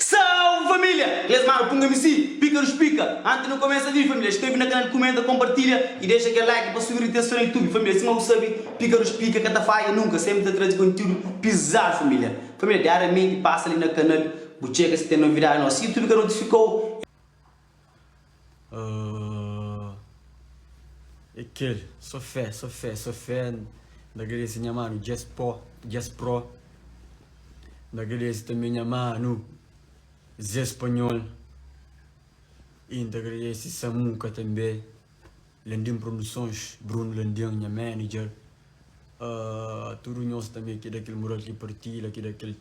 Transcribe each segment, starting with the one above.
Salve família! Eles mano, punga-me sim, pica-nos pica. Antes não começa a vir família, inscreve na canal, comenta, compartilha e deixa aquele like para subir a atenção no YouTube. Família, se não sabe, pica-nos pica, catafaia, nunca, sempre te traz conteúdo pesado família. Família, diariamente passa ali no canal, checa se tem novidade nosso YouTube que notificou. Aquele, sou fé daquele assim, mano, Jazz Pro, daquele também, mano, Zé Espanhol, e daquele esse Samuca também, Landim Produções, Bruno Landim, minha manager, tudo nós também, aqui daquele mural que partilha, aqui daquele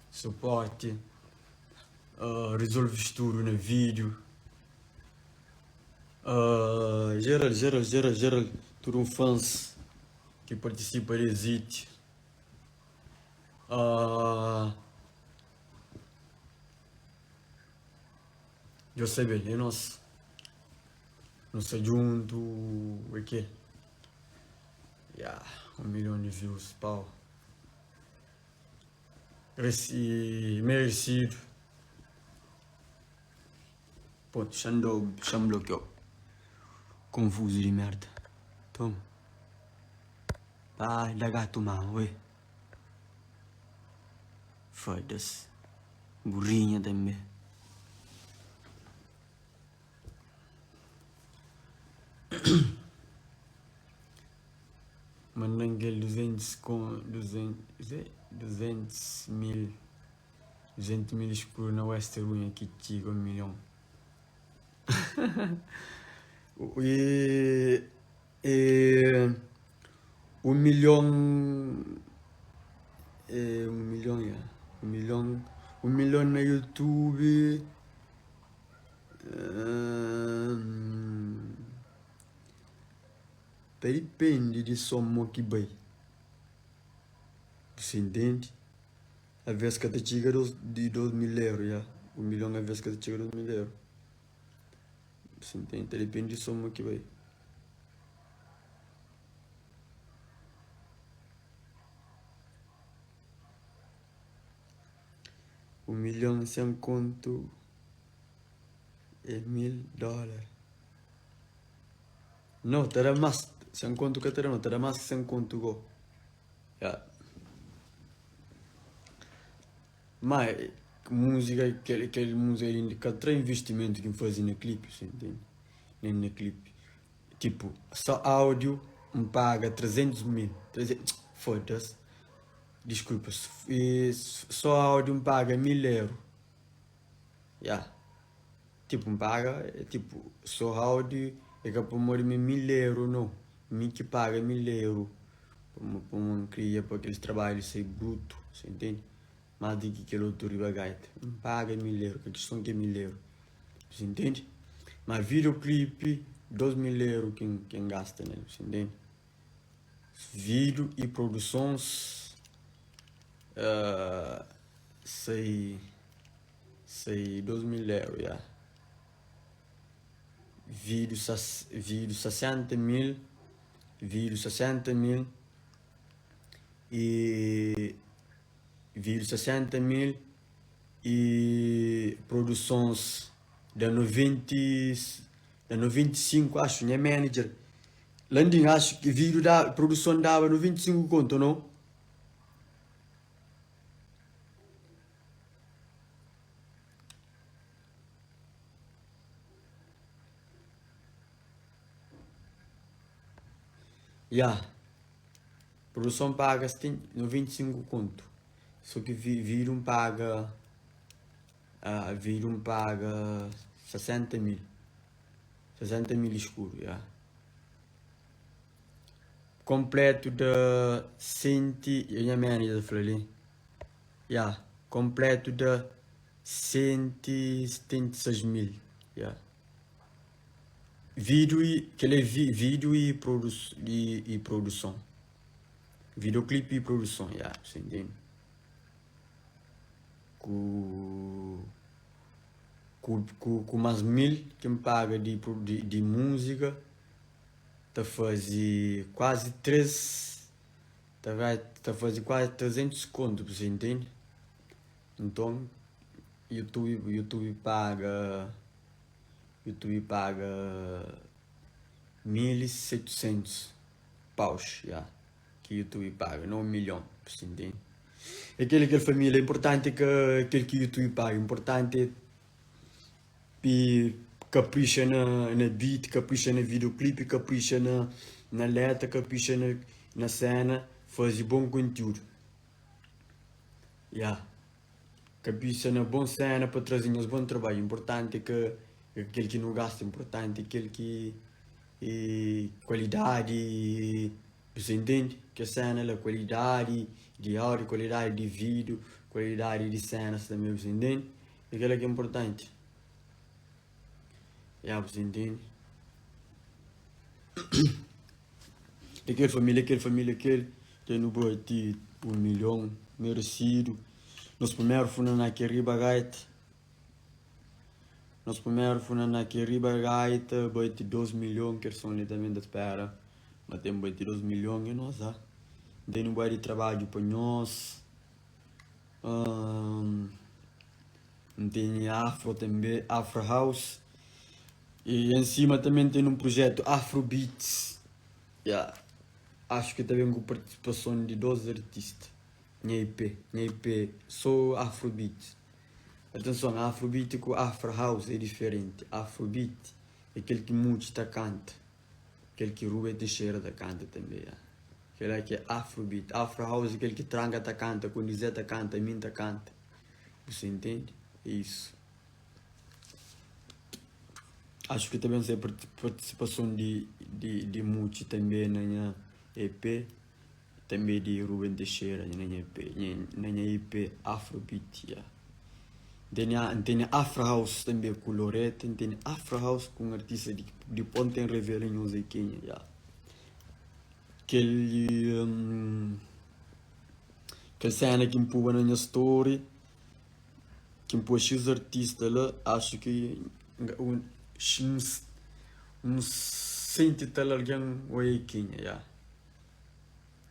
suporte, resolve tudo no vídeo. Geral, tudo um fãs que participa de Zit. Eu sei bem, é nós junto, o que? 1 milhão de views, pau. Merecido. Pô, chama bloqueou. Confuso de merda. Toma. Ai, dá gato mal, ué. Foda-se. Burrinha também. Mandanguel 200 mil escuro na Western aqui, tigo 1 milhão. Um milhão na YouTube. Depende de soma que vai. Você entende? A vez que te chega de 2 mil euros, já. 1 milhão a vez que te chega 2 mil euros. Você entende? Depende de soma que vai. $1 milhão sem conto é $1.000. Não, terá mais. Sem conto que terá, não terá mais que sem conto go. Yeah. Mas música, aquele música indica investimento que fazem no clipe, você entende? Nem no clipe. Tipo, só áudio me paga 300 mil. Foda-se. Desculpa. Só áudio me paga 1.000 euros. Yeah. Tipo, me paga, tipo, só áudio é que para morrer 1.000 euros, não. Me que paga 1.000 euros. Para uma cria para aqueles trabalhos ser bruto, você entende? Mas de que aquele outro ribagaita. Me paga 1.000 euros, que a questão que é 1.000 euros. Você entende? Mas videoclipe, 2.000 euros quem gasta nele, você entende? Vídeo e produções, sei 2.000 euros, yeah. Vídeo 60 mil e vídeo 60 mil e produções da 95, acho, minha manager. Landing, acho que vídeo da produção dava 95 conto, não? Produção paga 95 conto. Só que vídeo paga 60 mil. 60 mil escuro, completo da 100, minha manager falou ali. Completo da 176 mil, vídeo e produção. Videoclipe e produção, você entende? Com mais 1.000 que me paga de música, tá fazer quase 3, tá fazer quase 300 conto, você entende? Então, YouTube paga 1.700 paus, já, que YouTube paga, não 1 milhão, você entende? Aquela família, importante que aquele que YouTube paga, importante é capricha na beat, capricha na videoclipe, capricha na letra, capricha na cena, faz bom conteúdo. Yeah. Capricha na boa cena para trazer uns bom trabalho. Importante é que aquele que não gasta, importante é aquele que qualidade, você entende? Que a cena é qualidade de áudio, qualidade de vídeo, qualidade de cenas também, você entende? Aquilo que é importante. Você entende? Aquela família, que não bate 1 milhão, merecido. Nós primeiro fomos naquele gaita. Bate 2 milhões, que são ali também da espera. Mas tem bate 2 milhões e nós, tem um bom de trabalho para nós. Tem Afro também, Afro House. E em cima também tem um projeto Afrobeats. Acho que também com participação de 2 artistas. Minha IP, só Afrobeats. Atenção, Afrobeat com Afro House é diferente. Afrobeat é aquele que Muchita canta. Aquele que Rubem Teixeira canta também. Aquele que é Afrobeat. Afro House é aquele que Tranga canta, Condizeta canta, Minta canta. Você entende? É isso. Acho que também tem participação de Muchi também na minha EP. Também de Rubem Teixeira na minha EP Afrobeat. Tem Afro House também com Loretta. Tem Afro House com artista de Ponte em Revela em Kenya. Aquele cena que empurra na minha story, que empurra X artista lá, acho que uns 100 e tal alguém vai Kenya.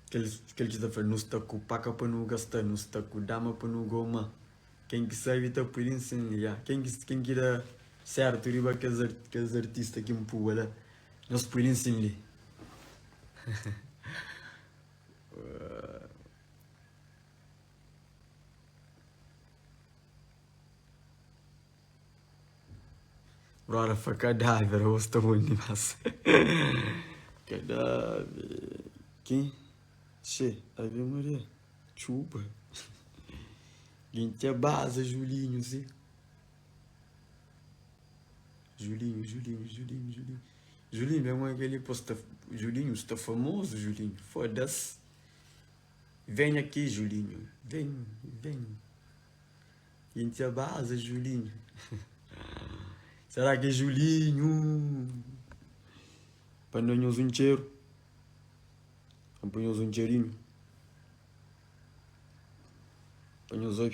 Aquele que está falando, não está com paca para não gastar, não está com dama para não goma. Quem que sabe está por ensinar, quem que dá certo, riba que as artistas que empurram lá, nós por ensinar. Bora para cadáver, eu estou muito mais. Cadáver. Quem? Che, Ave Maria. Chupa. Gente, a base, Julinho, sim. Julinho. Julinho, é uma aquele posta. Julinho, está famoso, Julinho. Foda-se. Vem aqui, Julinho. Vem. Gente, a base, Julinho. Será que é Julinho? Pandanhoso um cheiro. Pandanhoso um cheirinho. Pandanhoso.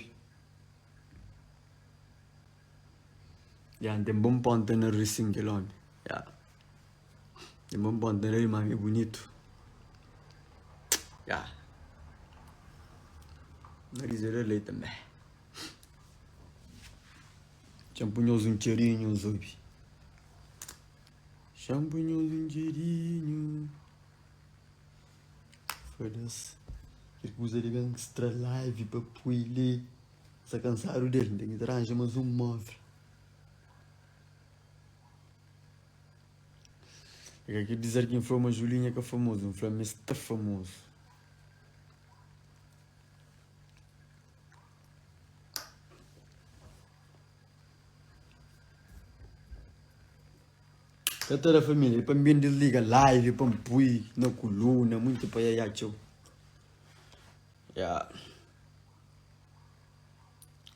Tem bom ponto no Racing Quilôme. Tem bom ponto no mas é bonito. Nariz era lei também. Champunhoso um cheirinho, Zobi. Champunhoso um cheirinho. Foda-se. Ele usa de extra live para puile. Se cansaram dele, tem que arranjar mais um móvel. É que dizer que foi uma Julinha que é famoso, um Flamengo está famoso. Toda a família, para mim desliga live, para pui na coluna, muito para aí, tchau.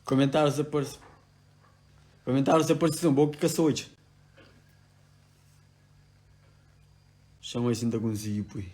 Comentários aparecem. Um pouco que sou hoje. Chama assim da conseguir, pui.